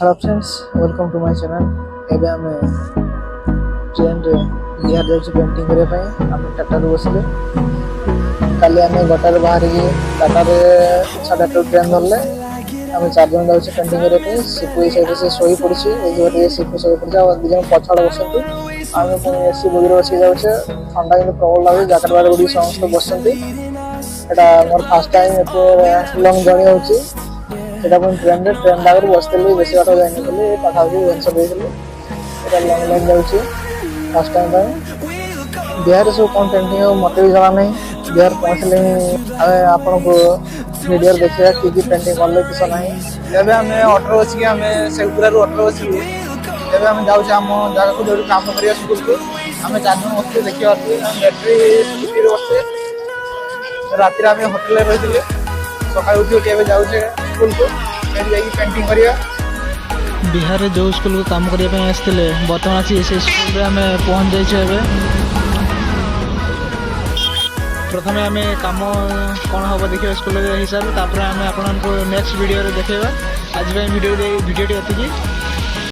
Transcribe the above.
Hello friends, welcome to my channel. एबे आमे train रे बिहार जाउछु पेंटिंग करे पई। आमे टाटा रे बसले काली आमे गटार बाहर के टाटा रे 8:30 ट्रेन धरले। आमे चार जन जाउछु पेंटिंग करे पई। सिपुई साइड से सोई पड़छि, ए जो रे सिपु सोई पड़छि आ दि जन पछाड़ बसंती। आमे पुनी एसी बगिर बसी जाउछु। ठंडा इन प्रबल लागै, जैकेट वाले गुडी समस्त बसंती। एटा मोर फर्स्ट टाइम एते लॉन्ग जर्नी होछि। এটা পুଣି ଟ୍ରେନ୍ରେ ଟ୍ରେନ୍ ଆଗରୁ ବସିଥିଲି, ବେଶୀ ବାଟ ଯାଇନଥିଲି, ପାଖାପାଖି ଭୁବନେଶ୍ୱର ଦେଇଥିଲି। ଏଇଟା ଲଙ୍ଗ ଲାଇନ୍ ଯାଉଛି ଫାର୍ଷ୍ଟ ଟାଇମ୍ ପାଇଁ। ବିହାରରେ ସବୁ କ'ଣ ପେଣ୍ଟିଂ ହେବ ମୋତେ ବି ଜଣା ନାହିଁ। ବିହାର ପହଞ୍ଚିଲେ ହିଁ ଆମେ ଆପଣଙ୍କୁ ଭିଡ଼ିଓରେ ଦେଖିବା କି ପେଣ୍ଟିଂ କଲେ କିସ ନାହିଁ। ଏବେ ଆମେ ଅଟୋରେ ବସିକି ଆମେ ସେଗୁଡ଼ାରୁ ଅଟୋରେ ବସିକି ଏବେ ଆମେ ଯାଉଛୁ ଆମ ଜାଗାକୁ, ଯେଉଁଠି କାମ କରିବା ସ୍କୁଲକୁ। ଆମେ 4 ଜଣ ବସିଛୁ ଦେଖିପାରୁଛୁ। ଆମେ ବ୍ୟାଟେରୀ ସ୍କୁଟିରେ ବସିଛେ। ରାତିରେ ଆମେ ହୋଟେଲରେ ରହିଥିଲେ, ସକାଳୁ ଉଠି ଏବେ ଯାଉଛେ ସ୍କୁଲକୁ, ସେଠି ଯାଇକି ପେଣ୍ଟିଂ କରିବା। ବିହାରରେ ଯେଉଁ ସ୍କୁଲକୁ କାମ କରିବା ପାଇଁ ଆସିଥିଲେ, ବର୍ତ୍ତମାନ ଆସି ସେ ସ୍କୁଲରେ ଆମେ ପହଞ୍ଚି ଯାଇଛୁ। ଏବେ ପ୍ରଥମେ ଆମେ କାମ କ'ଣ ହେବ ଦେଖିବା ସ୍କୁଲରେ ହିସାବରେ, ତାପରେ ଆମେ ଆପଣଙ୍କୁ ନେକ୍ସଟ ଭିଡ଼ିଓରେ ଦେଖେଇବା। ଆଜି ପାଇଁ ଭିଡ଼ିଓଟି ଏତିକି।